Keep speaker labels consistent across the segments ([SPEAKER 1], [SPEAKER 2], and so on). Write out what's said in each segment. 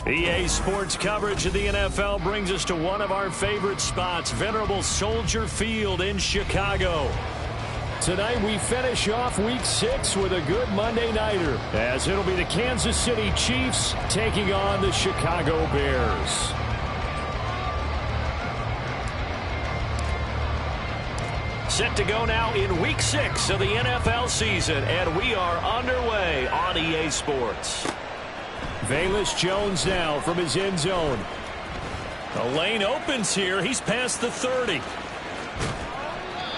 [SPEAKER 1] EA Sports coverage of the NFL brings us to one of our favorite spots, venerable Soldier Field in Chicago. Tonight we finish off Week 6 with a good Monday nighter, as it'll be the Kansas City Chiefs taking on the Chicago Bears. Set to go now in Week 6 of the NFL season, and we are underway on EA Sports. Velus Jones now from his end zone. The lane opens here. He's past the 30.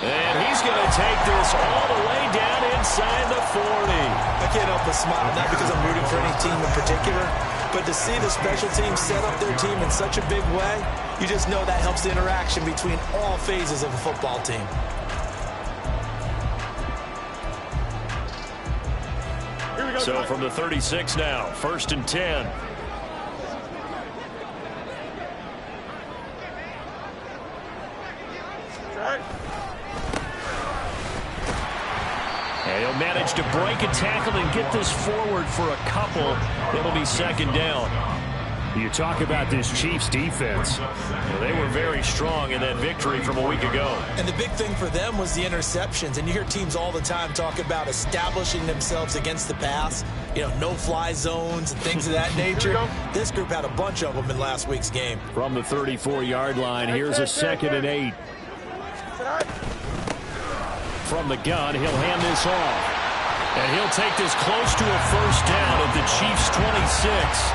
[SPEAKER 1] And he's going to take this all the way down inside the 40.
[SPEAKER 2] I can't help but smile, not because I'm rooting for any team in particular, but to see the special teams set up their team in such a big way, you just know that helps the interaction between all phases of a football team.
[SPEAKER 1] So from the 36 now, 1st and 10. And he'll manage to break a tackle and get this forward for a couple. It'll be 2nd down. You talk about this Chiefs defense. Well, they were very strong in that victory from a week ago.
[SPEAKER 2] And the big thing for them was the interceptions. And you hear teams all the time talk about establishing themselves against the pass. You know, no-fly zones and things of that nature. This group had a bunch of them in last week's game.
[SPEAKER 1] From the 34-yard line, here's a 2nd and 8. From the gun, he'll hand this off. And he'll take this close to a 1st down at the Chiefs' 26.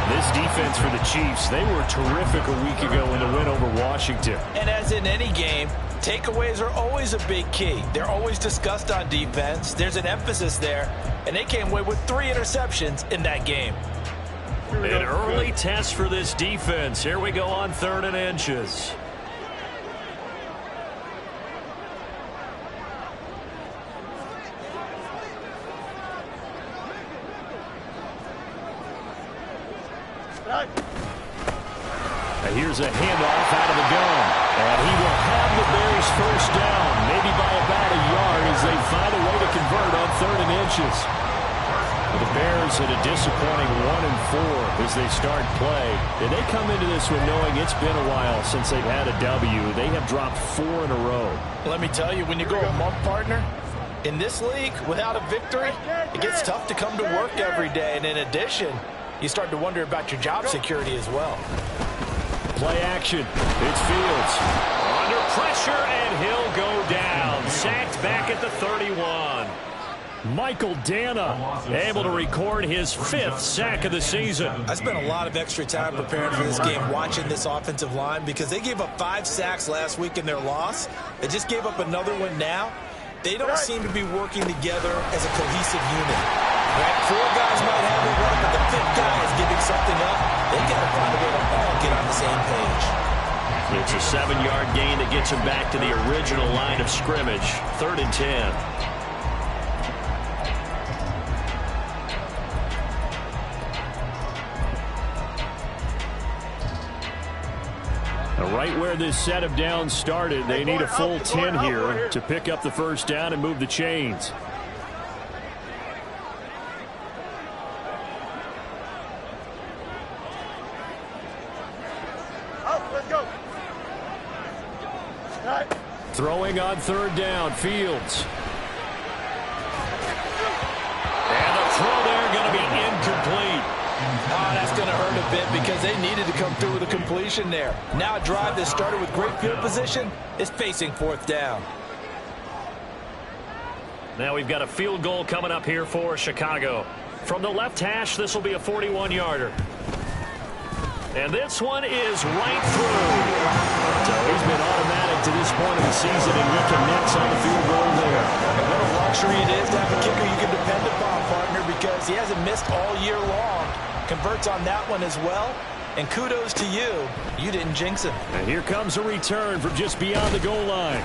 [SPEAKER 1] This defense for the Chiefs, they were terrific a week ago in the win over Washington.
[SPEAKER 2] And as in any game, takeaways are always a big key. They're always discussed on defense. There's an emphasis there. And they came away with 3 interceptions in that game.
[SPEAKER 1] An early test for this defense. Here we go on 3rd and inches. And here's a handoff out of the gun. And he will have the Bears 1st down, maybe by about a yard, as they find a way to convert on 3rd and inches. The Bears at a disappointing 1-4 as they start play. And they come into this one knowing it's been a while since they've had a W. They have dropped 4 in a row.
[SPEAKER 2] Let me tell you, when you go a month, partner, in this league, without a victory, it gets tough to come to work every day. And in addition, you start to wonder about your job security as well.
[SPEAKER 1] Play action. It's Fields. Under pressure, and he'll go down. Sacked back at the 31. Michael Dana able to record his 5th sack of the season.
[SPEAKER 2] I spent a lot of extra time preparing for this game, watching this offensive line, because they gave up 5 sacks last week in their loss. They just gave up another one now. They don't seem to be working together as a cohesive unit. Right? 4 guys might have it right, but the 5th guy is giving something up. They got to find a way to all get on the same page.
[SPEAKER 1] It's a 7-yard gain that gets him back to the original line of scrimmage. 3rd and 10. Right where this set of downs started, they need a full 10 here to pick up the 1st down and move the chains. Throwing on 3rd down, Fields. And the throw there going to be incomplete.
[SPEAKER 2] Oh, that's going to hurt a bit because they needed to come through with a completion there. Now a drive that started with great field position is facing 4th down.
[SPEAKER 1] Now we've got a field goal coming up here for Chicago. From the left hash, this will be a 41-yarder. And this one is right through. So he's been automatic to this point of the season, and he connects on the field goal there.
[SPEAKER 2] And what a luxury it is to have a kicker you can depend upon, partner, because he hasn't missed all year long. Converts on that one as well. And kudos to you. You didn't jinx him.
[SPEAKER 1] And here comes a return from just beyond the goal line.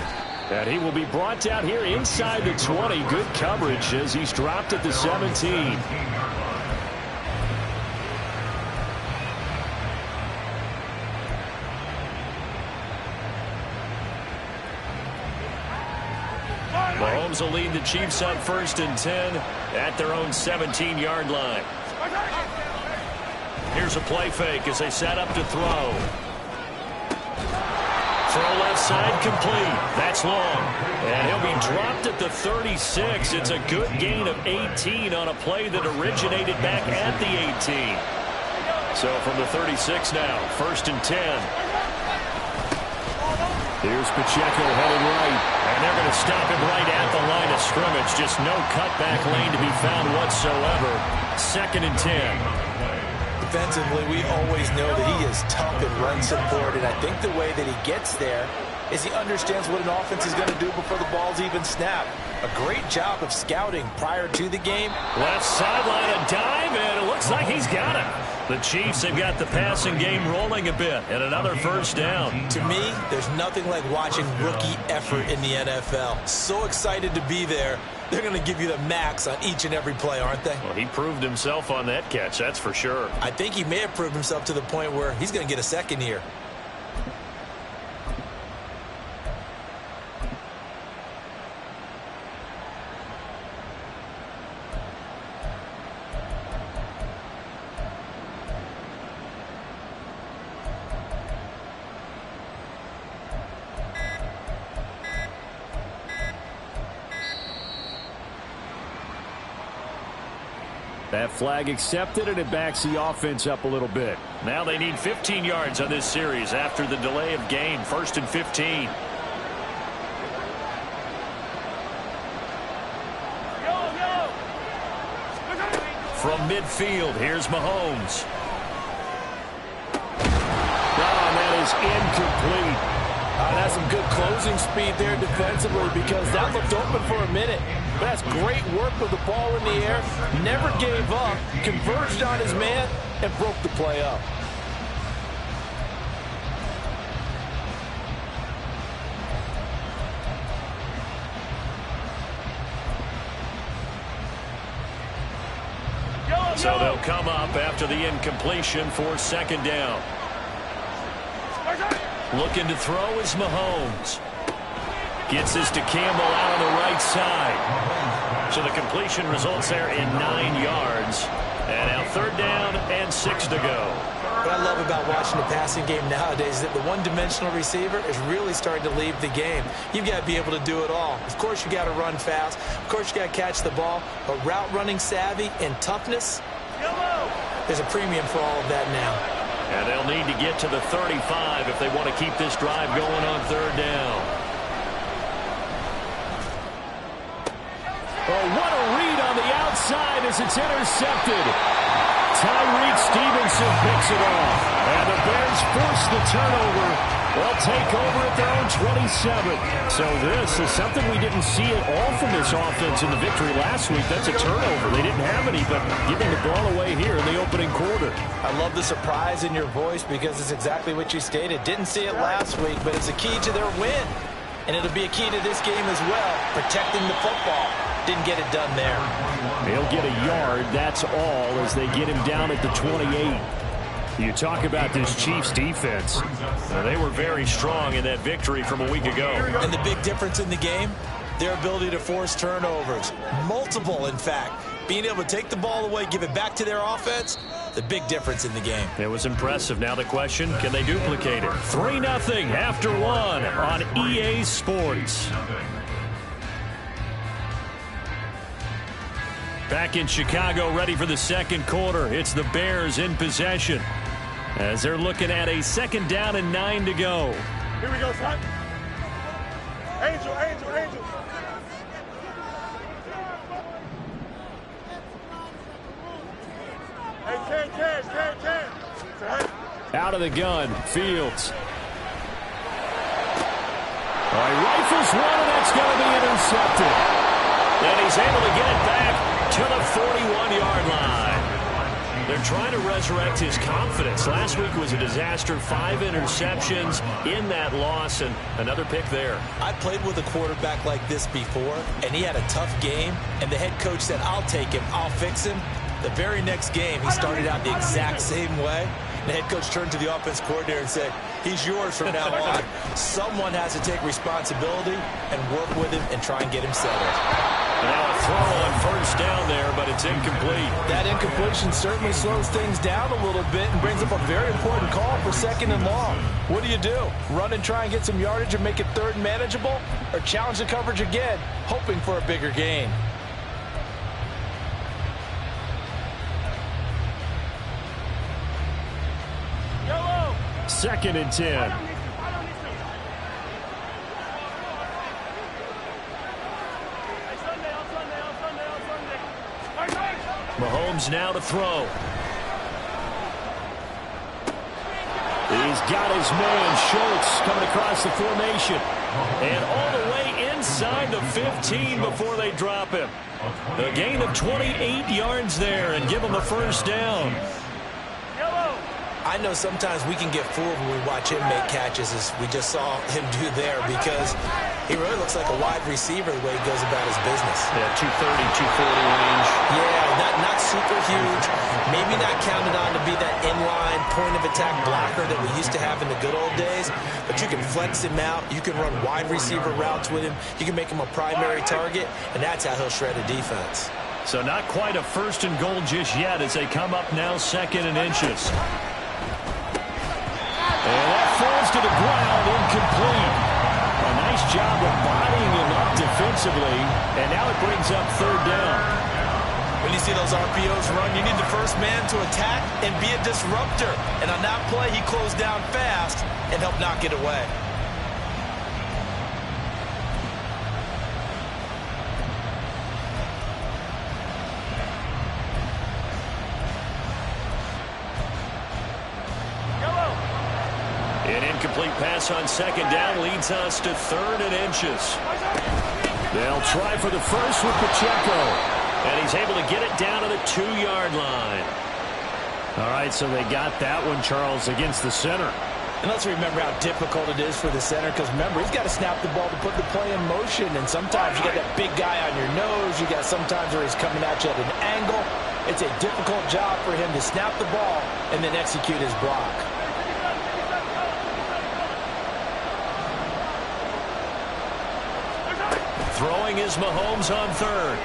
[SPEAKER 1] And he will be brought down here inside the 20. Good coverage as he's dropped at the 17. Mahomes will lead the Chiefs on 1st and 10 at their own 17-yard line. Here's a play fake as they set up to throw. Throw left side complete. That's long. And he'll be dropped at the 36. It's a good gain of 18 on a play that originated back at the 18. So from the 36 now, 1st and 10. Here's Pacheco headed right. And they're going to stop him right at the line of scrimmage. Just no cutback lane to be found whatsoever. 2nd and 10.
[SPEAKER 2] Defensively, we always know that he is tough and run support, and I think the way that he gets there is he understands what an offense is going to do before the ball's even snapped. A great job of scouting prior to the game.
[SPEAKER 1] Left sideline, a dive, and it looks like he's got it. The Chiefs have got the passing game rolling a bit, and another 1st down.
[SPEAKER 2] To me, there's nothing like watching rookie effort in the NFL. So excited to be there. They're going to give you the max on each and every play, aren't they?
[SPEAKER 1] Well, he proved himself on that catch, that's for sure.
[SPEAKER 2] I think he may have proved himself to the point where he's going to get a second here.
[SPEAKER 1] That flag accepted, and it backs the offense up a little bit. Now they need 15 yards on this series after the delay of game. 1st and 15. From midfield, here's Mahomes. And that is incomplete.
[SPEAKER 3] That's some good closing speed there defensively because that looked open for a minute. But that's great work with the ball in the air. Never gave up, converged on his man, and broke the play up.
[SPEAKER 1] So they'll come up after the incompletion for 2nd down. Looking to throw is Mahomes. Gets this to Campbell out on the right side. So the completion results there in 9 yards. And now 3rd down and 6 to go.
[SPEAKER 2] What I love about watching the passing game nowadays is that the one-dimensional receiver is really starting to leave the game. You've got to be able to do it all. Of course, you got to run fast. Of course, you got to catch the ball. But route running savvy and toughness, there's a premium for all of that now.
[SPEAKER 1] And they'll need to get to the 35 if they want to keep this drive going on 3rd down. Oh, what a read on the outside as it's intercepted. Tyreek Stevenson picks it off. And the Bears force the turnover. They'll take over at their own 27. So this is something we didn't see at all from this offense in the victory last week. That's a turnover. They didn't have any, but giving the ball away here in the opening quarter.
[SPEAKER 2] I love the surprise in your voice because it's exactly what you stated. Didn't see it last week, but it's a key to their win. And it'll be a key to this game as well, protecting the football. Didn't get it done there.
[SPEAKER 1] They'll get a yard, that's all, as they get him down at the 28. You talk about this Chiefs defense. They were very strong in that victory from a week ago.
[SPEAKER 2] And the big difference in the game, their ability to force turnovers. Multiple, in fact. Being able to take the ball away, give it back to their offense, the big difference in the game.
[SPEAKER 1] It was impressive. Now the question, can they duplicate it? 3-0 after 1 on EA Sports. Back in Chicago, ready for the 2nd quarter. It's the Bears in possession as they're looking at a 2nd down and 9 to go.
[SPEAKER 4] Here we go, son. Angel, Angel, Angel. Hey, 10.
[SPEAKER 1] Out of the gun, Fields. All right, rifles one, and that's going to be intercepted. And he's able to get it back to the 41-yard line. They're trying to resurrect his confidence. Last week was a disaster. 5 interceptions in that loss, and another pick there.
[SPEAKER 2] I played with a quarterback like this before, and he had a tough game, and the head coach said, I'll take him, I'll fix him. The very next game, he started out the exact same way. The head coach turned to the offense coordinator and said, he's yours from now on. Someone has to take responsibility and work with him and try and get him settled.
[SPEAKER 1] Now a throw on first down there, but it's incomplete.
[SPEAKER 3] That incompletion certainly slows things down a little bit and brings up a very important call for 2nd and long. What do? Run and try and get some yardage and make it 3rd and manageable? Or challenge the coverage again, hoping for a bigger gain?
[SPEAKER 4] Yellow.
[SPEAKER 1] 2nd and 10. Mahomes now to throw. He's got his man, Schultz, coming across the formation. And all the way inside the 15 before they drop him. A gain of 28 yards there and give him the first down.
[SPEAKER 2] I know sometimes we can get fooled when we watch him make catches, as we just saw him do there, because he really looks like a wide receiver the way he goes about his business.
[SPEAKER 1] Yeah, 230, 240 range.
[SPEAKER 2] Yeah, not super huge. Maybe not counted on to be that inline point-of-attack blocker that we used to have in the good old days, but you can flex him out. You can run wide receiver routes with him. You can make him a primary target, and that's how he'll shred a defense.
[SPEAKER 1] So not quite a 1st and goal just yet as they come up now 2nd and inches. And that falls to the ground, incomplete. A nice job of bodying him up defensively, and now it brings up 3rd down.
[SPEAKER 2] When you see those RPOs run, you need the first man to attack and be a disruptor. And on that play, he closed down fast and helped knock it away.
[SPEAKER 1] An incomplete pass on 2nd down leads us to 3rd and inches. They'll try for the first with Pacheco. And he's able to get it down to the 2-yard line. All right, so they got that one, Charles, against the center.
[SPEAKER 3] And let's remember how difficult it is for the center, because remember, he's got to snap the ball to put the play in motion, and sometimes you got that big guy on your nose. You got sometimes where he's coming at you at an angle. It's a difficult job for him to snap the ball and then execute his block.
[SPEAKER 1] Throwing is Mahomes on 3rd.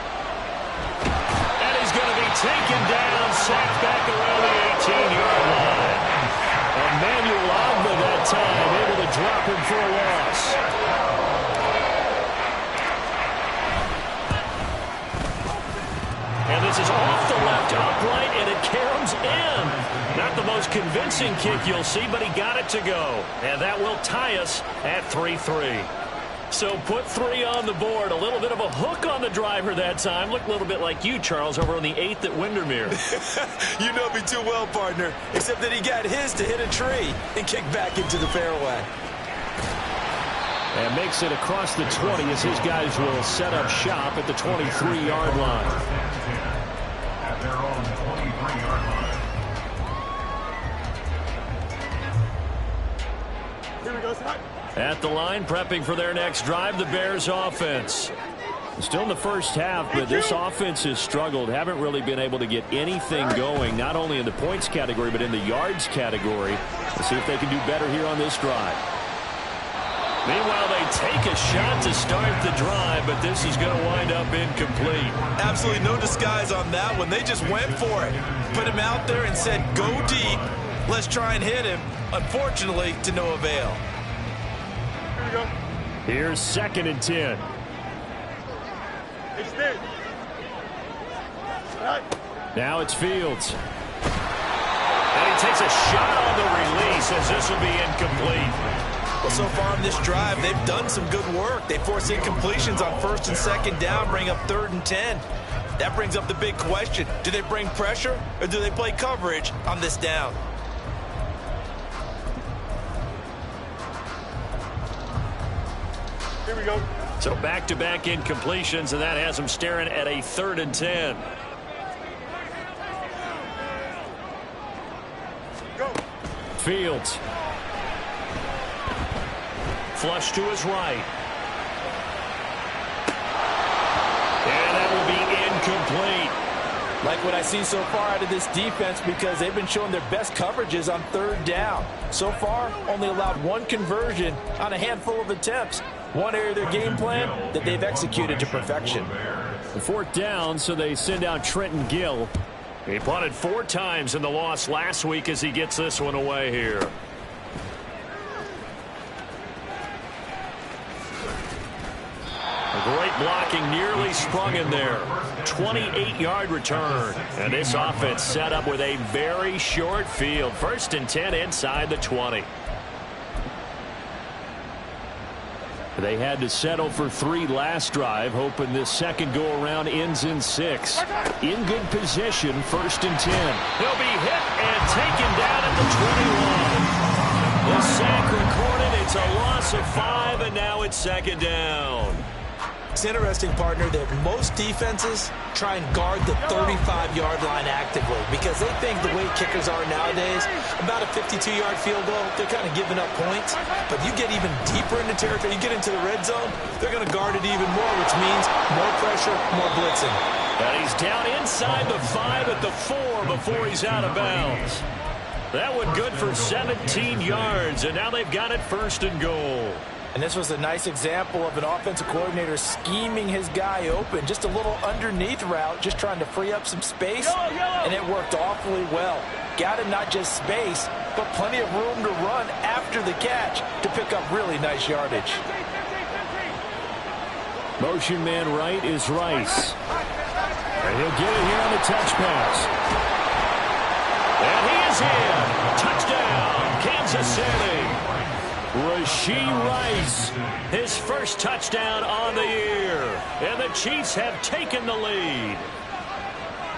[SPEAKER 1] And he's going to be taken down, sacked back around the 18-yard line. Emmanuel Ogba that time, able to drop him for a loss. And this is off the left upright, and it caroms in. Not the most convincing kick you'll see, but he got it to go. And that will tie us at 3-3. So put 3 on the board. A little bit of a hook on the driver that time. Looked a little bit like you, Charles, over on the 8th at Windermere.
[SPEAKER 2] You know me too well, partner, except that he got his to hit a tree and kick back into the fairway.
[SPEAKER 1] And makes it across the 20 as his guys will set up shop at the 23-yard line.
[SPEAKER 5] At their own 23-yard line.
[SPEAKER 4] Here we go, Scott.
[SPEAKER 1] At the line, prepping for their next drive, the Bears offense. Still in the first half, but this offense has struggled. Haven't really been able to get anything going, not only in the points category, but in the yards category. Let's see if they can do better here on this drive. Meanwhile, they take a shot to start the drive, but this is going to wind up incomplete.
[SPEAKER 2] Absolutely no disguise on that one. They just went for it. Put him out there and said, go deep. Let's try and hit him. Unfortunately, to no avail.
[SPEAKER 4] Here we go.
[SPEAKER 1] Here's 2nd and 10.
[SPEAKER 4] Hey, Steve. All right.
[SPEAKER 1] Now it's Fields. And he takes a shot on the release as this will be incomplete.
[SPEAKER 2] Well, so far on this drive, they've done some good work. They force incompletions on 1st and 2nd down, bring up 3rd and 10. That brings up the big question. Do they bring pressure or do they play coverage on this down?
[SPEAKER 4] Here we go.
[SPEAKER 1] So back-to-back incompletions, and that has them staring at a 3rd and 10.
[SPEAKER 4] Go.
[SPEAKER 1] Fields. Flush to his right. And that will be incomplete.
[SPEAKER 3] Like what I see so far out of this defense because they've been showing their best coverages on third down. So far, only allowed one conversion on a handful of attempts. One area of their game plan that they've executed to perfection.
[SPEAKER 1] The fourth down, so they send out Trenton Gill. He punted 4 times in the loss last week as he gets this one away here. Great blocking, nearly sprung in there. 28-yard return. And this offense set up with a very short field. 1st and 10 inside the 20. They had to settle for 3 last drive, hoping this second go-around ends in 6. In good position, 1st and 10. He'll be hit and taken down at the 21. The sack recorded. It's a loss of 5, and now it's 2nd down.
[SPEAKER 2] It's interesting, partner, that most defenses try and guard the 35-yard line actively because they think the way kickers are nowadays, about a 52-yard field goal, they're kind of giving up points. But you get even deeper into territory, you get into the red zone, they're going to guard it even more, which means more pressure, more blitzing.
[SPEAKER 1] And he's down inside the 5 at the 4 before he's out of bounds. That one good for 17 yards, and now they've got it 1st and goal.
[SPEAKER 3] And this was a nice example of an offensive coordinator scheming his guy open. Just a little underneath route, just trying to free up some space. And it worked awfully well. Got him not just space, but plenty of room to run after the catch to pick up really nice yardage.
[SPEAKER 1] Motion man right is Rice. And he'll get it here on the touch pass. And he is in. Touchdown, Kansas City. Rashee Rice, his first touchdown on the year. And the Chiefs have taken the lead.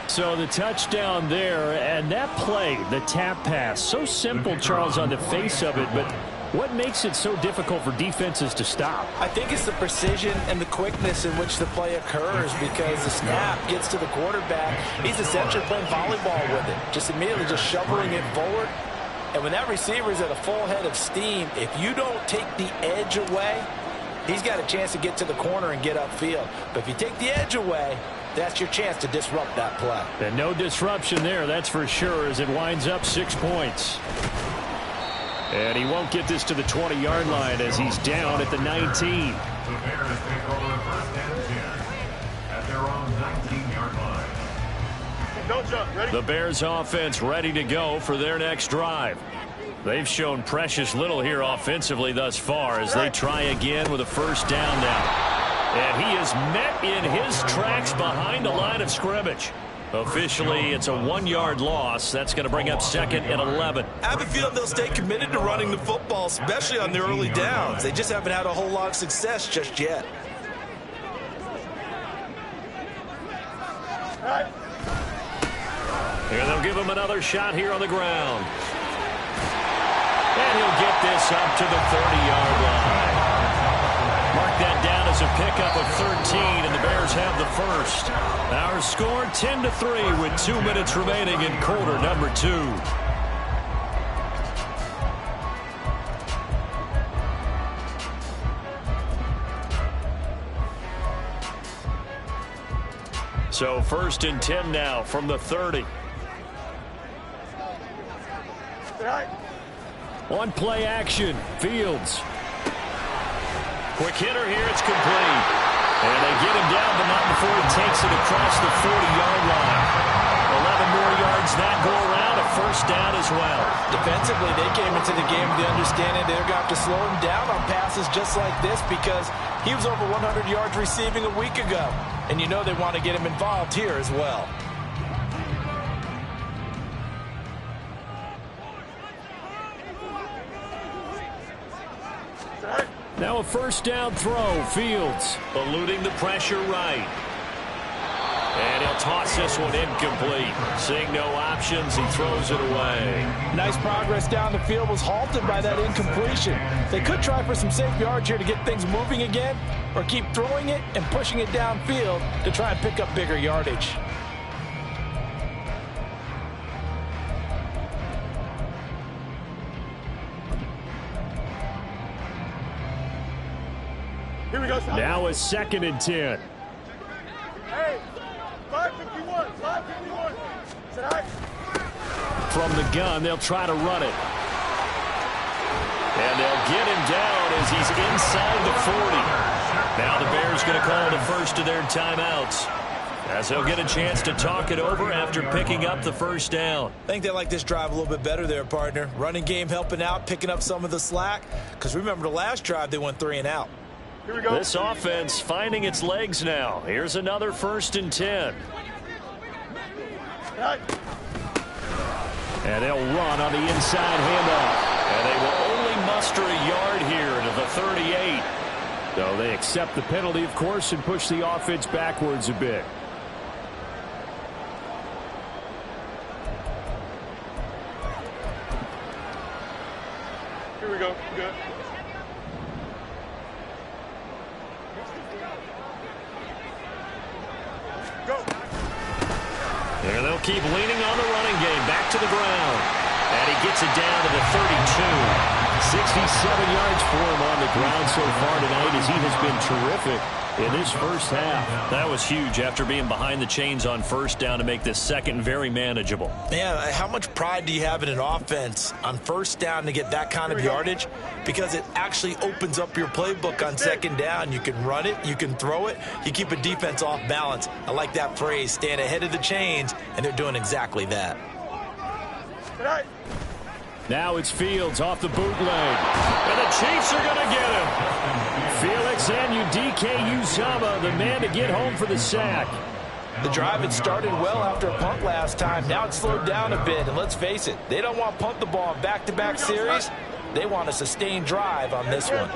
[SPEAKER 1] So the touchdown there, and that play, the tap pass, so simple, Charles, on the face of it, but what makes it so difficult for defenses to stop?
[SPEAKER 3] I think it's the precision and the quickness in which the play occurs because the snap gets to the quarterback. He's essentially playing volleyball with it, just immediately just shoveling it forward. And when that receiver's at a full head of steam, if you don't take the edge away, he's got a chance to get to the corner and get upfield. But if you take the edge away, that's your chance to disrupt that play.
[SPEAKER 1] And no disruption there, that's for sure, as it winds up 6 points. And he won't get this to the 20-yard line as he's down at the 19.
[SPEAKER 5] The Bears take over 1st and 10 at their own 19-yard line.
[SPEAKER 4] Don't jump. Ready?
[SPEAKER 1] The Bears offense ready to go for their next drive. They've shown precious little here offensively thus far as they try again with a 1st down now. And he is met in his tracks behind the line of scrimmage. Officially, it's a 1-yard loss. That's going to bring up 2nd and 11.
[SPEAKER 2] I have a feeling they'll stay committed to running the football, especially on the early downs. They just haven't had a whole lot of success just yet.
[SPEAKER 1] And they'll give him another shot here on the ground. And he'll get this up to the 30-yard line. Mark that down as a pickup of 13, and the Bears have the first. Our score 10-3 with 2 minutes remaining in quarter number 2. So 1st and 10 now from the 30. On play action, Fields. Quick hitter here, it's complete. And they get him down, but not before he takes it across the 40-yard line. 11 more yards that go around, a 1st down as well.
[SPEAKER 3] Defensively, they came into the game with the understanding they're going to have to slow him down on passes just like this because he was over 100 yards receiving a week ago. And you know they want to get him involved here as well.
[SPEAKER 1] Now a 1st down throw, Fields eluding the pressure right. And he'll toss this one incomplete. Seeing no options, he throws it away.
[SPEAKER 3] Nice progress down the field was halted by that incompletion. They could try for some safe yards here to get things moving again, or keep throwing it and pushing it downfield to try and pick up bigger yardage.
[SPEAKER 4] Here we go.
[SPEAKER 1] Now a 2nd and 10.
[SPEAKER 4] Hey, 551.
[SPEAKER 1] From the gun, they'll try to run it. And they'll get him down as he's inside the 40. Now the Bears going to call the first of their timeouts, as they'll get a chance to talk it over after picking up the first down.
[SPEAKER 2] I think they like this drive a little bit better there, partner. Running game helping out, picking up some of the slack. Because remember, the last drive, they went 3 and out.
[SPEAKER 4] Here we go.
[SPEAKER 1] This offense finding its legs now. Here's another 1st and 10. And they'll run on the inside handoff. And they will only muster a yard here to the 38. So they accept the penalty, of course, and push the offense backwards a bit.
[SPEAKER 4] Here we go. Good. Go.
[SPEAKER 1] There they'll keep leaning on the running game. Back to the ground. And he gets it down to the 32. 67 yards for him on the ground so far tonight, as he has been terrific in this first half. That was huge after being behind the chains on first down to make this second very manageable.
[SPEAKER 2] Yeah, how much pride do you have in an offense on first down to get that kind of yardage? Because it actually opens up your playbook on second down. You can run it, you can throw it, you keep a defense off balance. I like that phrase, stand ahead of the chains, and they're doing exactly that.
[SPEAKER 1] Now it's Fields off the bootleg. And the Chiefs are going to get him. Felix Anudike-Uzomah, the man to get home for the sack.
[SPEAKER 3] The drive had started well after a punt last time. Now it's slowed down a bit. And let's face it, they don't want to punt the ball in back-to-back series. They want a sustained drive on this one.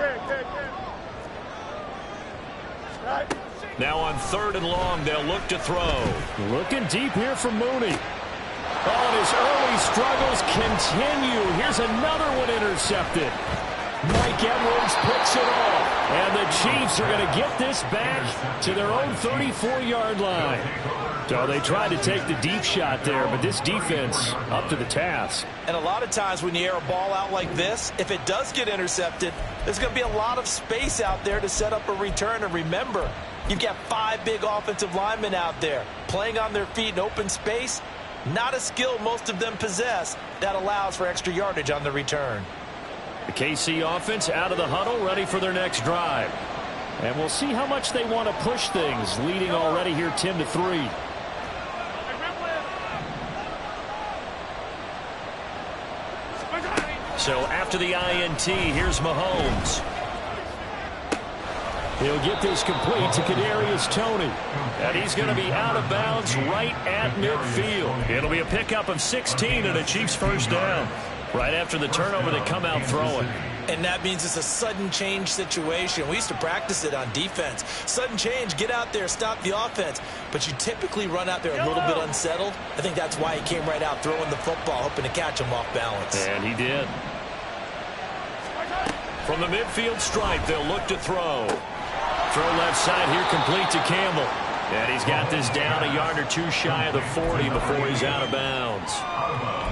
[SPEAKER 1] Now on 3rd and long, they'll look to throw. Looking deep here for Mooney. Oh, and his early struggles continue. Here's another one intercepted. Mike Edwards picks it off. And the Chiefs are going to get this back to their own 34-yard line. So they tried to take the deep shot there, but this defense up to the task.
[SPEAKER 2] And a lot of times when you air a ball out like this, if it does get intercepted, there's going to be a lot of space out there to set up a return. And remember, you've got 5 big offensive linemen out there playing on their feet in open space. Not a skill most of them possess that allows for extra yardage on the return.
[SPEAKER 1] The KC offense out of the huddle, ready for their next drive. And we'll see how much they want to push things, leading already here 10-3. So after the INT, here's Mahomes. He'll get this complete to Kadarius Toney. And he's going to be out of bounds right at midfield. It'll be a pickup of 16 and a Chiefs first down. Right after the turnover, they come out throwing.
[SPEAKER 2] And that means it's a sudden change situation. We used to practice it on defense. Sudden change, get out there, stop the offense. But you typically run out there a little bit unsettled. I think that's why he came right out throwing the football, hoping to catch him off balance.
[SPEAKER 1] And he did. From the midfield stripe, they'll look to throw. Throw left side here, complete to Campbell. And he's got this down a yard or two shy of the 40 before he's out of bounds.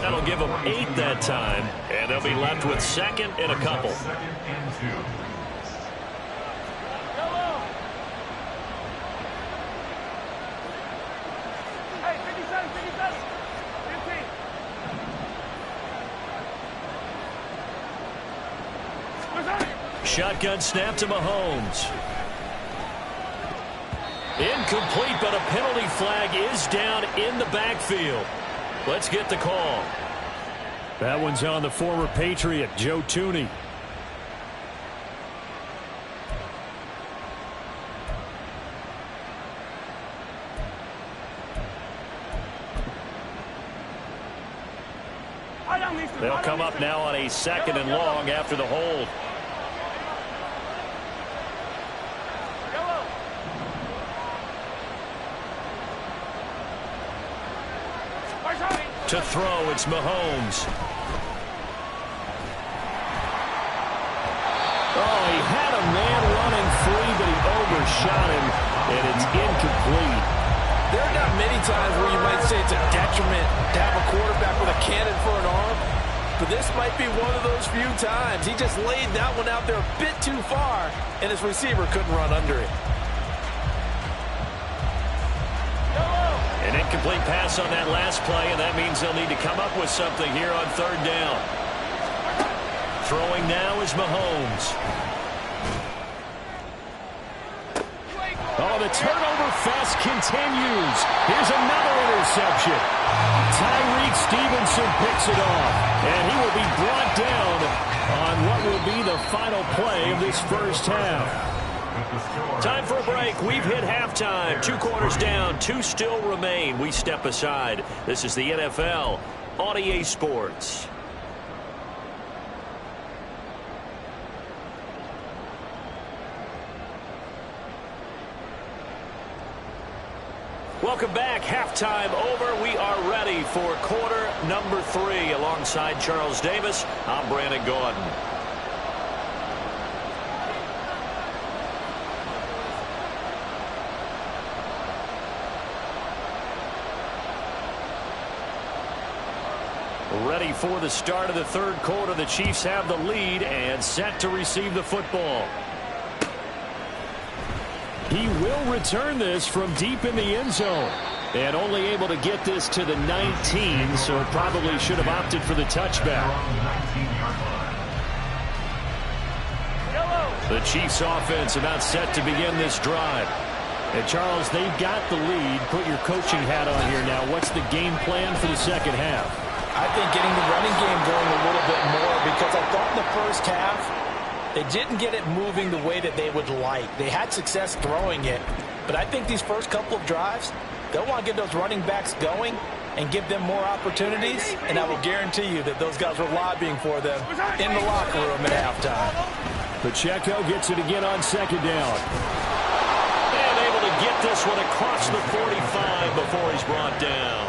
[SPEAKER 1] That'll give them 8 that time, and they'll be left with 2nd and a couple. Shotgun snap to Mahomes. Incomplete, but a penalty flag is down in the backfield. Let's get the call. That one's on the former Patriot, Joe Thuney. They'll come up now on a 2nd and long after the hold. To throw, it's Mahomes. Oh, he had a man running free, but he overshot him, and it's incomplete.
[SPEAKER 3] There are not many times where you might say it's a detriment to have a quarterback with a cannon for an arm, but this might be one of those few times. He just laid that one out there a bit too far, and his receiver couldn't run under it.
[SPEAKER 1] And it Incomplete pass on that last play, and that means they'll need to come up with something here on third down. Throwing now is Mahomes. Oh, the turnover fest continues. Here's another interception. Tyreek Stevenson picks it off, and he will be brought down on what will be the final play of this first half. Time for a break. We've hit halftime. 2 quarters down, 2 still remain. We step aside. This is the NFL on EA Sports. Welcome back. Halftime over. We are ready for quarter number 3. Alongside Charles Davis, I'm Brandon Gordon. Ready for the start of the third quarter. The Chiefs have the lead and set to receive the football. He will return this from deep in the end zone. And only able to get this to the 19, so probably should have opted for the touchback. The Chiefs offense about set to begin this drive. And Charles, they've got the lead. Put your coaching hat on here now. What's the game plan for the second half?
[SPEAKER 2] I think getting the running game going a little bit more, because I thought in the first half they didn't get it moving the way that they would like. They had success throwing it, but I think these first couple of drives, they'll want to get those running backs going and give them more opportunities, and I will guarantee you that those guys were lobbying for them in the locker room at halftime.
[SPEAKER 1] Pacheco gets it again on second down. And able to get this one across the 45 before he's brought down.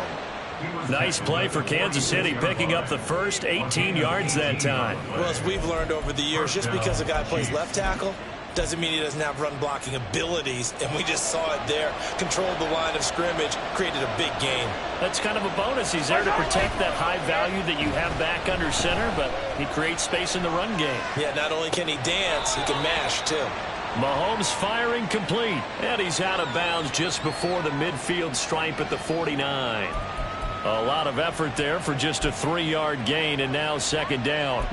[SPEAKER 1] Nice play for Kansas City, picking up the first 18 yards that time.
[SPEAKER 2] Well, as we've learned over the years, just because a guy plays left tackle doesn't mean he doesn't have run blocking abilities, and we just saw it there. Controlled the line of scrimmage, created a big gain.
[SPEAKER 1] That's kind of a bonus. He's there to protect that high value that you have back under center, but he creates space in the run game. Yeah, not only can he dance, he can mash, too. Mahomes firing complete, and he's out of bounds just before the midfield stripe at the 49. A lot of effort there for just a 3-yard gain, and now second down.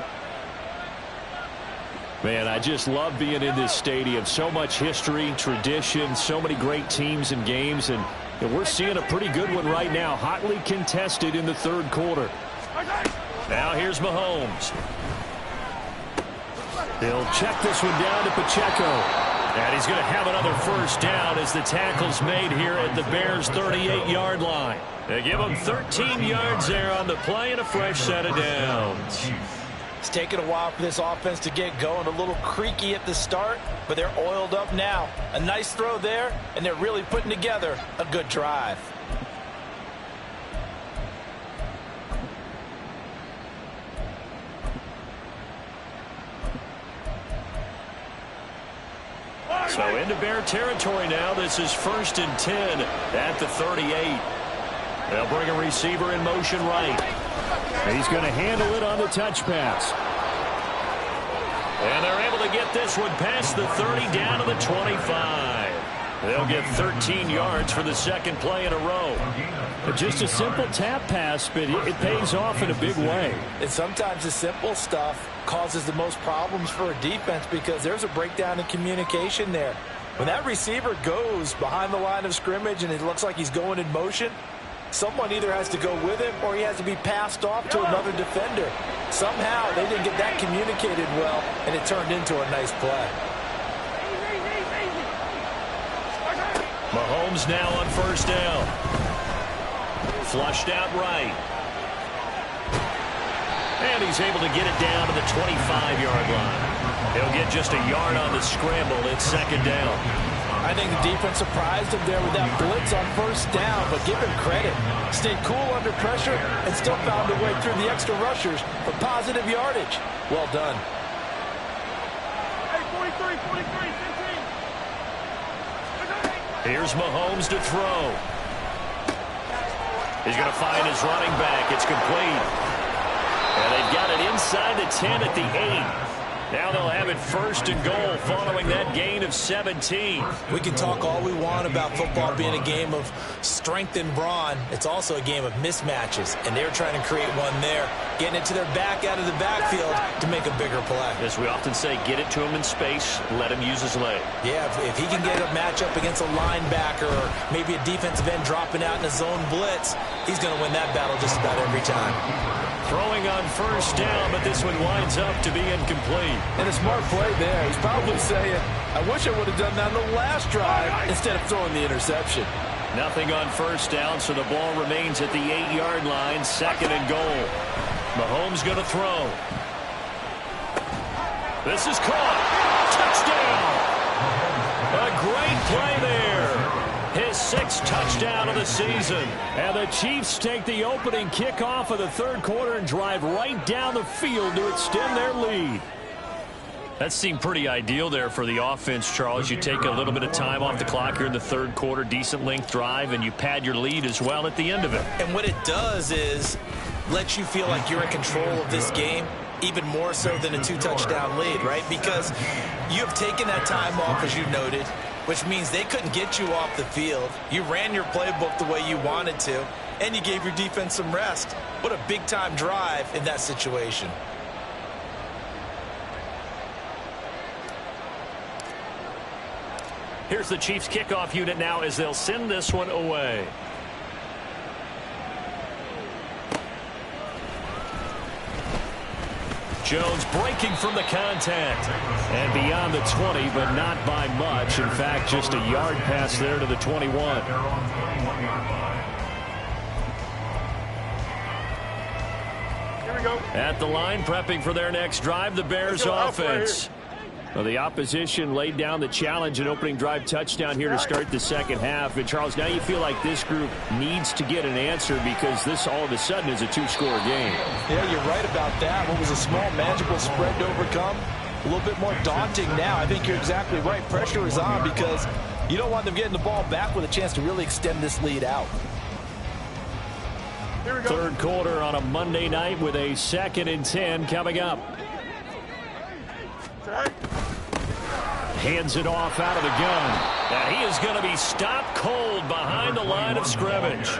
[SPEAKER 1] Man, I just love being in this stadium. So much history, tradition, so many great teams and games, and we're seeing a pretty good one right now. Hotly contested in the third quarter. Now here's Mahomes. He'll check this one down to Pacheco. And he's going to have another first down as the tackle's made here at the Bears' 38-yard line. They give him 13 yards there on the play and a fresh set of downs.
[SPEAKER 2] It's taken a while for this offense to get going. A little creaky at the start, but they're oiled up now. A nice throw there, and they're really putting together a good drive.
[SPEAKER 1] So into Bear territory now. This is 1st and 10 at the 38. They'll bring a receiver in motion right. He's going to handle it on the touch pass. And they're able to get this one past the 30 down to the 25. They'll get 13 yards for the second play in a row. Just a simple tap pass, but it pays off in a big way.
[SPEAKER 2] And sometimes the simple stuff causes the most problems for a defense because there's a breakdown in communication there. When that receiver goes behind the line of scrimmage and it looks like he's going in motion, someone either has to go with him or he has to be passed off to another defender. Somehow they didn't get that communicated well, and it turned into a nice play.
[SPEAKER 1] Mahomes now on first down. Flushed out right. And he's able to get it down to the 25-yard line. He'll get just a yard on the scramble. It's second down.
[SPEAKER 2] I think the defense surprised him there with that blitz on first down, but give him credit. Stayed cool under pressure and still found a way through the extra rushers for positive yardage. Well done.
[SPEAKER 4] Hey, 43, 15.
[SPEAKER 1] Here's Mahomes to throw. He's going to find his running back. It's complete. And they've got it inside the 10 at the 8. Now they'll have it 1st and goal following that gain of 17.
[SPEAKER 2] We can talk all we want about football being a game of strength and brawn. It's also a game of mismatches, and they're trying to create one there, getting it to their back out of the backfield to make a bigger play.
[SPEAKER 1] As we often say, get it to him in space, let him use his leg.
[SPEAKER 2] Yeah, if he can get a matchup against a linebacker or maybe a defensive end dropping out in a zone blitz, he's going to win that battle just about every time.
[SPEAKER 1] Throwing on 1st down, but this one winds up to be incomplete.
[SPEAKER 3] And a smart play there. He's probably saying, I wish I would have done that on the last drive instead of throwing the interception.
[SPEAKER 1] Nothing on 1st down, so the ball remains at the 8-yard line, 2nd and goal. Mahomes going to throw. This is caught. Touchdown! A great play there. His 6th touchdown of the season. And the Chiefs take the opening kickoff of the 3rd quarter and drive right down the field to extend their lead. That seemed pretty ideal there for the offense, Charles. You take a little bit of time off the clock here in the 3rd quarter, decent length drive, and you pad your lead as well at the end of it.
[SPEAKER 2] And what it does is let you feel like you're in control of this game, even more so than a 2-touchdown lead, right? Because you have taken that time off, as you noted, which means they couldn't get you off the field. You ran your playbook the way you wanted to, and you gave your defense some rest. What a big-time drive in that situation.
[SPEAKER 1] Here's the Chiefs kickoff unit now as they'll send this one away. Jones breaking from the contact. And beyond the 20, but not by much. In fact, just a yard pass there to the 21.
[SPEAKER 4] Here we go.
[SPEAKER 1] At the line, prepping for their next drive, the Bears offense. Well, the opposition laid down the challenge and opening drive touchdown here to start the 2nd half. And, Charles, now you feel like this group needs to get an answer because this all of a sudden is a 2-score game.
[SPEAKER 3] Yeah, you're right about that. What was a small, manageable spread to overcome? A little bit more daunting now. I think you're exactly right. Pressure is on because you don't want them getting the ball back with a chance to really extend this lead out.
[SPEAKER 4] Here we go.
[SPEAKER 1] 3rd quarter on a Monday night with a 2nd and 10 coming up. Hands it off out of the gun. And he is going to be stopped cold behind the line of scrimmage.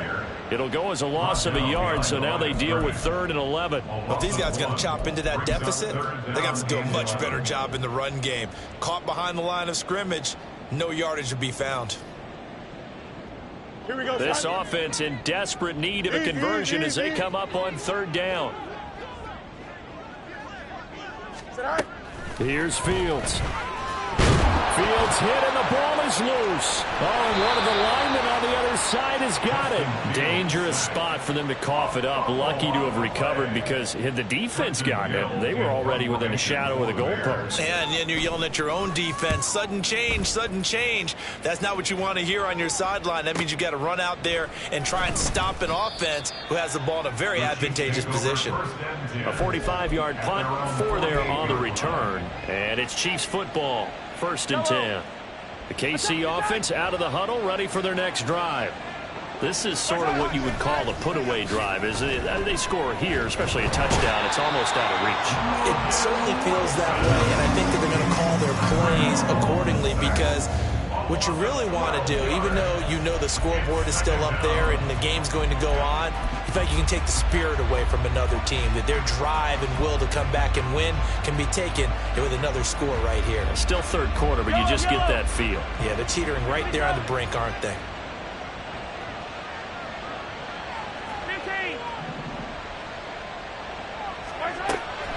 [SPEAKER 1] It'll go as a loss of a yard, so now they deal with 3rd and 11.
[SPEAKER 2] But these guys got to chop into that deficit. They got to do a much better job in the run game. Caught behind the line of scrimmage, no yardage to be found.
[SPEAKER 4] Here we go.
[SPEAKER 1] This offense in desperate need of a conversion as they come up on 3rd down. Here's Fields. Fields hit and the ball is loose. Oh, and one of the linemen on the other side has got it. Dangerous spot for them to cough it up. Lucky to have recovered because had the defense gotten it, they were already within a shadow of the goalpost.
[SPEAKER 2] And you're yelling at your own defense. Sudden change, sudden change. That's not what you want to hear on your sideline. That means you've got to run out there and try and stop an offense who has the ball in a very advantageous position.
[SPEAKER 1] A 45-yard punt, 4 there on the return. And it's Chiefs football. 1st and 10. The KC offense out of the huddle, ready for their next drive. This is sort of what you would call a put-away drive. Is it? They score here, especially a touchdown. It's almost out of reach.
[SPEAKER 2] It certainly feels that way, and I think that they're going to call their plays accordingly because what you really want to do, even though you know the scoreboard is still up there and the game's going to go on, you think you can take the spirit away from another team, that their drive and will to come back and win can be taken with another score right here.
[SPEAKER 1] Still 3rd quarter, but you just get that feel.
[SPEAKER 2] Yeah, they're teetering right there on the brink, aren't they?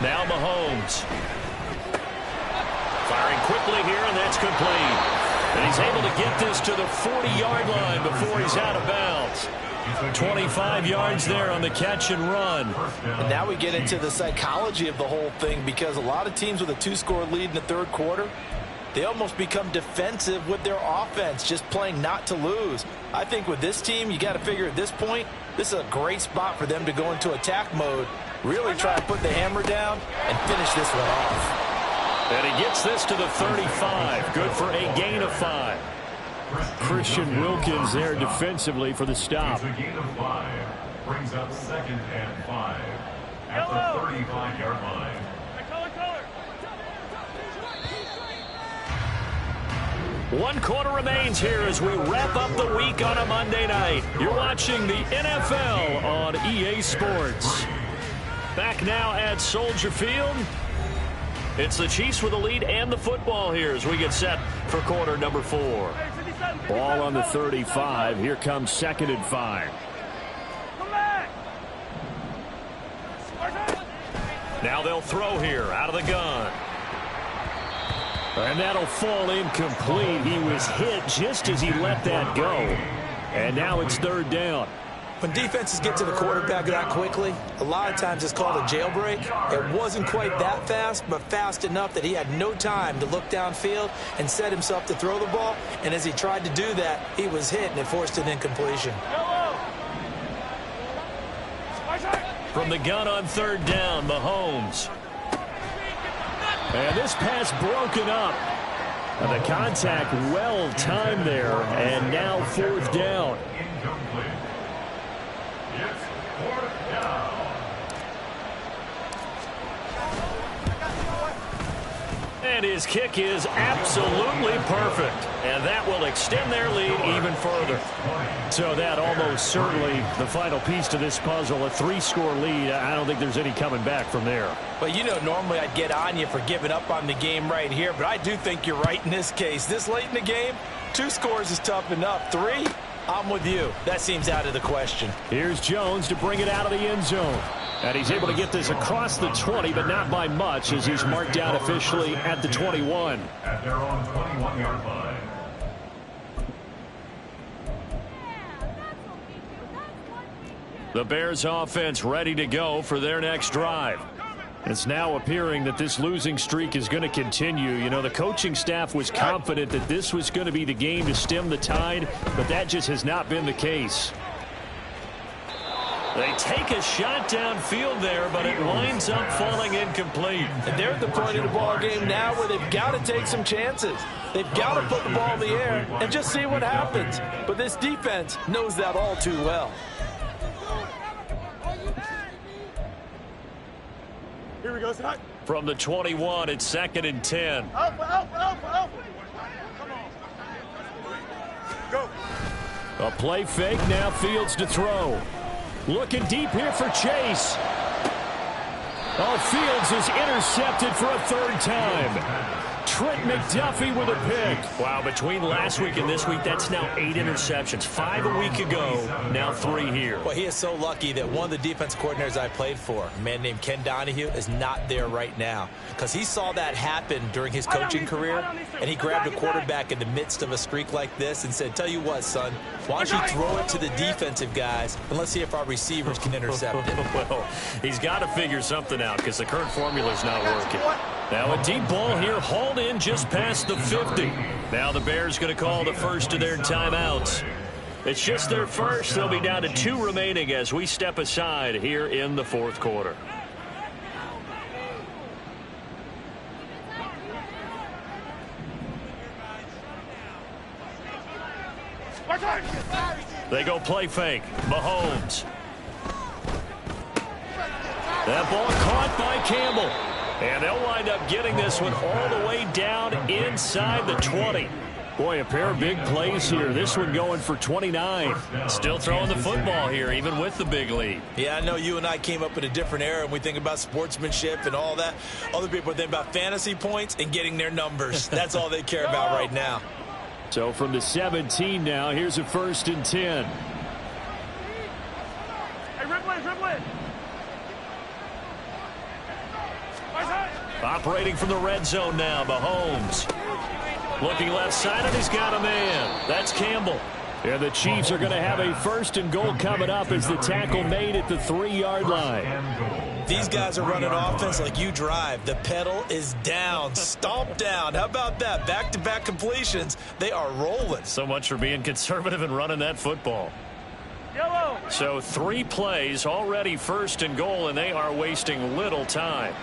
[SPEAKER 1] Now Mahomes. Firing quickly here, and that's complete. And he's able to get this to the 40-yard line before he's out of bounds. 25 yards there on the catch and run.
[SPEAKER 3] And now we get into the psychology of the whole thing because a lot of teams with a 2-score lead in the 3rd quarter, they almost become defensive with their offense, just playing not to lose. I think with this team, you got to figure at this point, this is a great spot for them to go into attack mode, really try to put the hammer down and finish this one off.
[SPEAKER 1] And he gets this to the 35. Good for a gain of 5. Christian Wilkins there defensively for the stop.
[SPEAKER 5] It's a gain of 5. Brings up 2nd and 5 at the 35-yard line.
[SPEAKER 1] 1 quarter remains here as we wrap up the week on a Monday night. You're watching the NFL on EA Sports. Back now at Soldier Field. It's the Chiefs with the lead and the football here as we get set for quarter number 4. Ball on the 35. Here comes 2nd and 5. Now they'll throw here out of the gun. And that'll fall incomplete. He was hit just as he let that go. And now it's 3rd down.
[SPEAKER 2] When defenses get to the quarterback that quickly, a lot of times it's called a jailbreak. It wasn't quite that fast, but fast enough that he had no time to look downfield and set himself to throw the ball. And as he tried to do that, he was hit, and it forced an incompletion.
[SPEAKER 1] From the gun on 3rd down, Mahomes. And this pass broken up. And the contact well timed there. And now 4th down.
[SPEAKER 5] It's 4th down.
[SPEAKER 1] And his kick is absolutely perfect. And that will extend their lead even further. So that almost certainly the final piece to this puzzle, a 3-score lead. I don't think there's any coming back from there.
[SPEAKER 2] Well, you know, normally I'd get on you for giving up on the game right here, but I do think you're right in this case. This late in the game, 2 scores is tough enough. 3, I'm with you. That seems out of the question.
[SPEAKER 1] Here's Jones to bring it out of the end zone. And he's able to get this across the 20, but not by much as he's marked down officially at the 21.
[SPEAKER 5] At their own 21-yard line.
[SPEAKER 1] The Bears offense ready to go for their next drive. It's now appearing that this losing streak is going to continue. You know, the coaching staff was confident that this was going to be the game to stem the tide, but that just has not been the case. They take a shot downfield there, but it winds up falling incomplete.
[SPEAKER 3] And they're at the point of the ball game now where they've got to take some chances. They've got to put the ball in the air and just see what happens. But this defense knows that all too well.
[SPEAKER 4] Here we go, Scott.
[SPEAKER 1] From the 21, it's 2nd and 10.
[SPEAKER 4] Alpha. Come on. Go.
[SPEAKER 1] A play fake, now Fields to throw. Looking deep here for Chase. Oh, Fields is intercepted for a 3rd time. Trent McDuffie with a pick. Wow, between last week and this week, that's now 8 interceptions. 5 a week ago, now 3 here.
[SPEAKER 2] Well, he is so lucky that one of the defense coordinators I played for, a man named Ken Donahue, is not there right now. Because he saw that happen during his coaching career, and he grabbed a quarterback in the midst of a streak like this and said, tell you what, son, why don't you throw it to the defensive guys, and let's see if our receivers can intercept it.
[SPEAKER 1] Well, he's got to figure something out because the current formula is not working. Now a deep ball here, hauled in just past the 50. Now the Bears going to call the first of their timeouts. It's just their first. They'll be down to 2 remaining as we step aside here in the 4th quarter. They go play fake. Mahomes. That ball caught by Campbell. And they'll wind up getting this one all the way down inside the 20. Boy, a pair of big plays here. This one going for 29. Still throwing the football here, even with the big lead.
[SPEAKER 2] Yeah, I know you and I came up in a different era, and we think about sportsmanship and all that. Other people think about fantasy points and getting their numbers. That's all they care about right now.
[SPEAKER 1] So from the 17 now, here's a 1st and 10.
[SPEAKER 4] Hey, Ripley.
[SPEAKER 1] Operating from the red zone now, Mahomes. Looking left side, and he's got a man. That's Campbell. And the Chiefs are going to have a 1st and goal coming up as the tackle made at the 3-yard line.
[SPEAKER 2] These guys are running offense like you drive. The pedal is down, stomp down. How about that? Back-to-back completions. They are rolling.
[SPEAKER 1] So much for being conservative and running that football.
[SPEAKER 4] Yellow.
[SPEAKER 1] So 3 plays already 1st and goal, and they are wasting little time.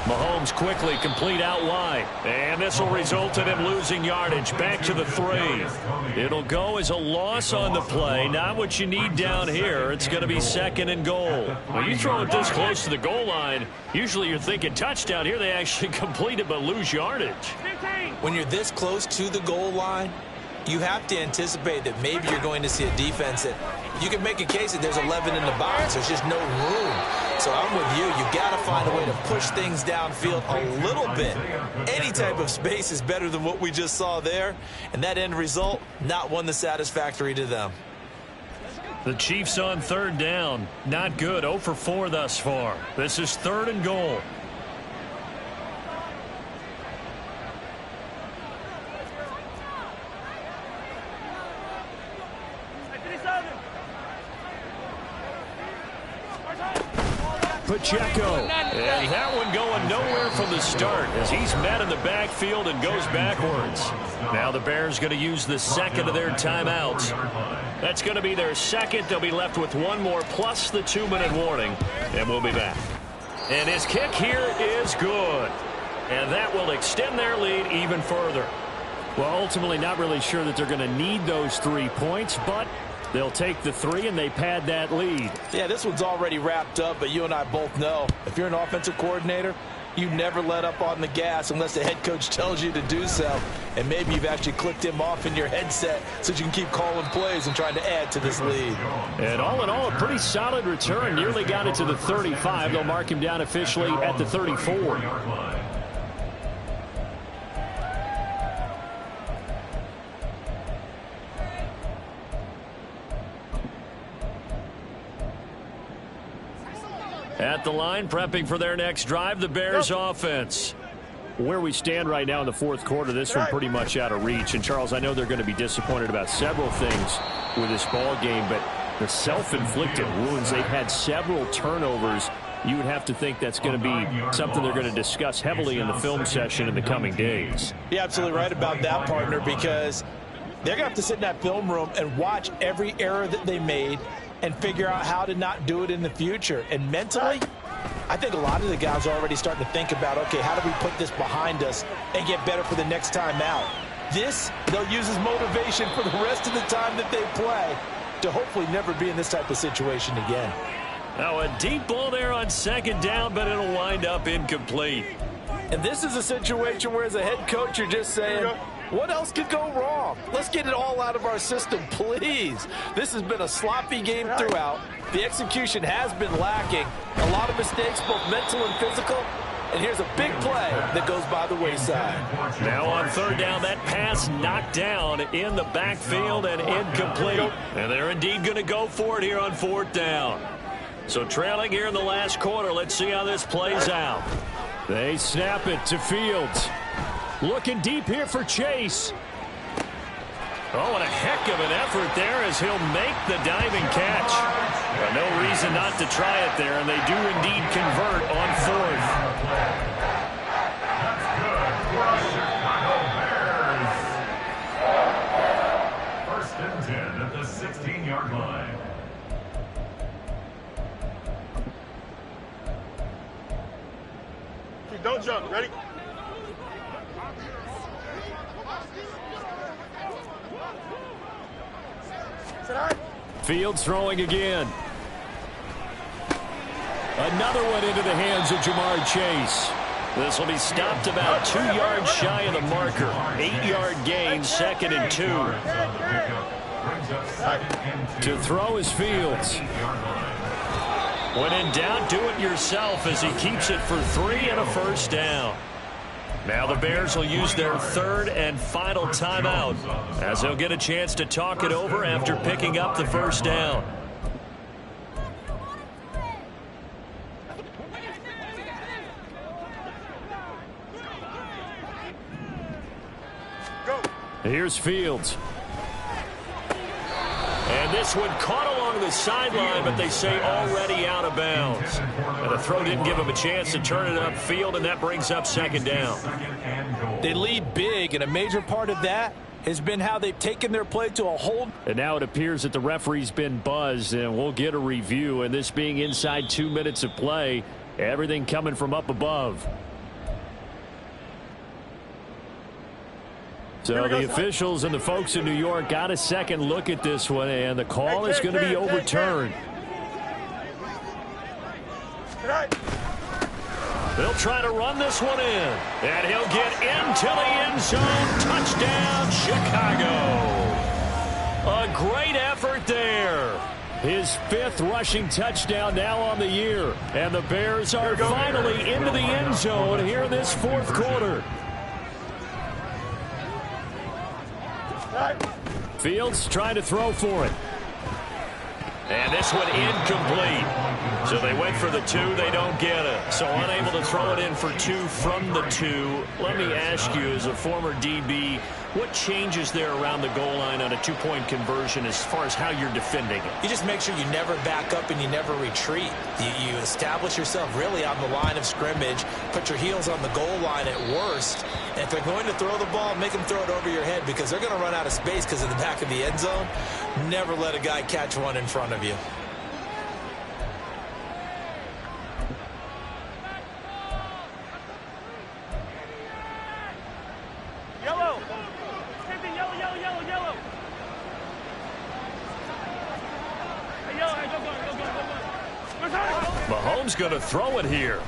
[SPEAKER 1] Mahomes quickly complete out wide. And this will result in him losing yardage. Back to the 3. It'll go as a loss on the play. Not what you need down here. It's going to be 2nd and goal. When you throw it this close to the goal line, usually you're thinking touchdown. Here they actually complete it but lose yardage.
[SPEAKER 2] When you're this close to the goal line, you have to anticipate that maybe you're going to see a defense that you can make a case that there's 11 in the box. There's just no room. So I'm with you. You've got to find a way to push things downfield a little bit. Any type of space is better than what we just saw there. And that end result, not one that's satisfactory to them.
[SPEAKER 1] The Chiefs on 3rd down. Not good. 0 for 4 thus far. This is 3rd and goal. Pacheco. And that one going nowhere from the start as he's met in the backfield and goes backwards. Now the Bears going to use the 2nd of their timeouts. That's going to be their 2nd. They'll be left with 1 more plus the 2-minute warning. And we'll be back. And his kick here is good. And that will extend their lead even further. Well, ultimately not really sure that they're going to need those 3 points, but they'll take the 3 and they pad that lead.
[SPEAKER 3] Yeah, this one's already wrapped up, but you and I both know if you're an offensive coordinator, you never let up on the gas unless the head coach tells you to do so. And maybe you've actually clicked him off in your headset so you can keep calling plays and trying to add to this lead.
[SPEAKER 1] And all in all, a pretty solid return. Nearly got it to the 35. They'll mark him down officially at the 34. At the line, prepping for their next drive, the Bears offense. Where we stand right now in the 4th quarter, this one pretty much out of reach. And, Charles, I know they're going to be disappointed about several things with this ball game, but the self-inflicted wounds, they've had several turnovers. You would have to think that's going to be something they're going to discuss heavily in the film session in the coming days.
[SPEAKER 3] You're absolutely right about that, partner, because they're going to have to sit in that film room and watch every error that they made and figure out how to not do it in the future. And mentally, I think a lot of the guys are already starting to think about, okay, how do we put this behind us and get better for the next time out? This, they'll use as motivation for the rest of the time that they play to hopefully never be in this type of situation again.
[SPEAKER 1] Now a deep ball there on 2nd down, but it'll wind up incomplete.
[SPEAKER 3] And this is a situation where as a head coach, you're just saying, what else could go wrong? Let's get it all out of our system, please. This has been a sloppy game throughout. The execution has been lacking. A lot of mistakes, both mental and physical. And here's a big play that goes by the wayside.
[SPEAKER 1] Now on 3rd down, that pass knocked down in the backfield and incomplete. And they're indeed going to go for it here on 4th down. So trailing here in the last quarter, let's see how this plays out. They snap it to Fields. Looking deep here for Chase. Oh, and a heck of an effort there as he'll make the diving catch. But no reason not to try it there, and they do indeed convert on 4th.
[SPEAKER 5] That's good for the Chicago Bears. 1st and 10 at the 16-yard line.
[SPEAKER 4] Don't jump. Ready?
[SPEAKER 1] Fields throwing again. Another one into the hands of Jamar Chase. This will be stopped about 2 yards shy of the marker. 8-yard gain, 2nd and 2. To throw is Fields. When in doubt, do it yourself as he keeps it for 3 and a 1st down. Now the Bears will use their 3rd and final timeout as they'll get a chance to talk it over after picking up the 1st down.
[SPEAKER 4] Go.
[SPEAKER 1] Here's Fields. And this one caught along the sideline, but they say already out of bounds. And the throw didn't give him a chance to turn it upfield, and that brings up 2nd down.
[SPEAKER 3] They lead big, and a major part of that has been how they've taken their play to a whole.
[SPEAKER 1] And now it appears that the referee's been buzzed, and we'll get a review. And this being inside 2 minutes of play, everything coming from up above. So the officials and the folks in New York got a second look at this one, and the call is going to be overturned. They'll try to run this one in, and he'll get into the end zone. Touchdown, Chicago. A great effort there. His 5th rushing touchdown now on the year, and the Bears are finally into the end zone here in this 4th quarter. Fields trying to throw for it. And this one incomplete. So they went for the 2. They don't get it. So unable to throw it in for 2 from the 2. Let me ask you, as a former DB, what changes there around the goal line on a 2-point conversion as far as how you're defending it?
[SPEAKER 2] You just make sure you never back up and you never retreat. You establish yourself really on the line of scrimmage, put your heels on the goal line at worst. And if they're going to throw the ball, make them throw it over your head, because they're going to run out of space because in the back of the end zone, never let a guy catch one in front of you.
[SPEAKER 1] Mahomes going to throw it here.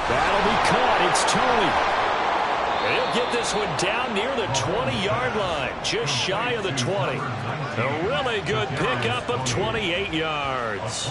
[SPEAKER 1] That'll be caught. It's Tony. He'll get this one down near the 20-yard line, just shy of the 20. A really good pickup of 28 yards.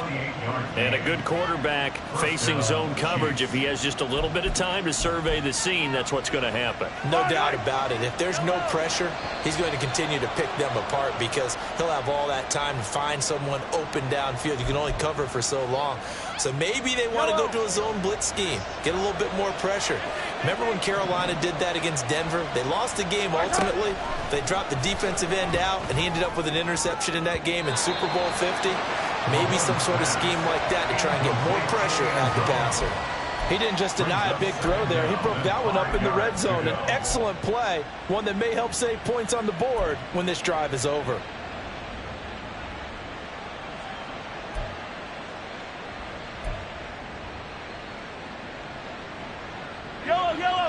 [SPEAKER 1] And a good quarterback facing zone coverage. If he has just a little bit of time to survey the scene, that's what's going to happen.
[SPEAKER 2] No doubt about it. If there's no pressure, he's going to continue to pick them apart, because he'll have all that time to find someone open downfield. You can only cover for so long. So maybe they want to go to a zone blitz scheme, get a little bit more pressure. Remember when Carolina did that against Denver? They lost the game ultimately. They dropped the defensive end out, and he ended up with an interception in that game in Super Bowl 50. Maybe some sort of scheme like that to try and get more pressure at the passer.
[SPEAKER 3] He didn't just deny a big throw there. He broke that one up in the red zone. An excellent play, one that may help save points on the board when this drive is over.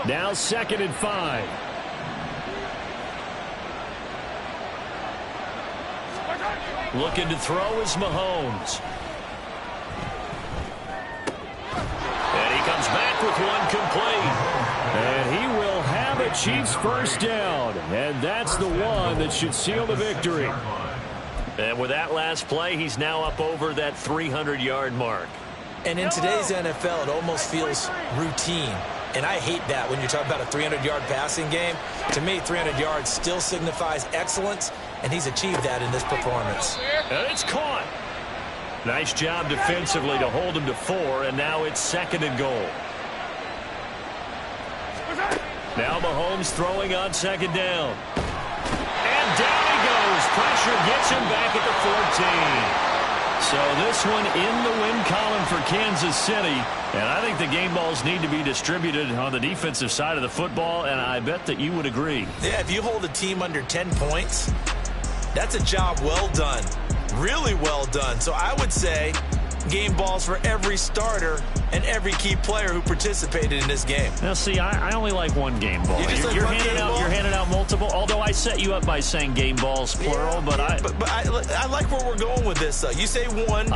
[SPEAKER 1] Now 2nd and 5. Looking to throw is Mahomes. And he comes back with one complete. And he will have a Chiefs first down. And that's the one that should seal the victory. And with that last play, he's now up over that 300-yard mark.
[SPEAKER 2] And in today's NFL, it almost feels routine. And I hate that when you're talking about a 300-yard passing game. To me, 300 yards still signifies excellence, and he's achieved that in this performance.
[SPEAKER 1] And it's caught. Nice job defensively to hold him to 4, and now it's 2nd and goal. Now Mahomes throwing on 2nd down. And down he goes. Pressure gets him back at the 14. So this one in the win column for Kansas City. And I think the game balls need to be distributed on the defensive side of the football, and I bet that you would agree.
[SPEAKER 2] Yeah, if you hold a team under 10 points, that's a job well done. Really well done. So I would say game balls for every starter and every key player who participated in this game.
[SPEAKER 1] Now, see, I only like one game ball. You're handing out multiple, although I set you up by saying game balls, plural.
[SPEAKER 2] Yeah, but I like where we're going with this. You say one.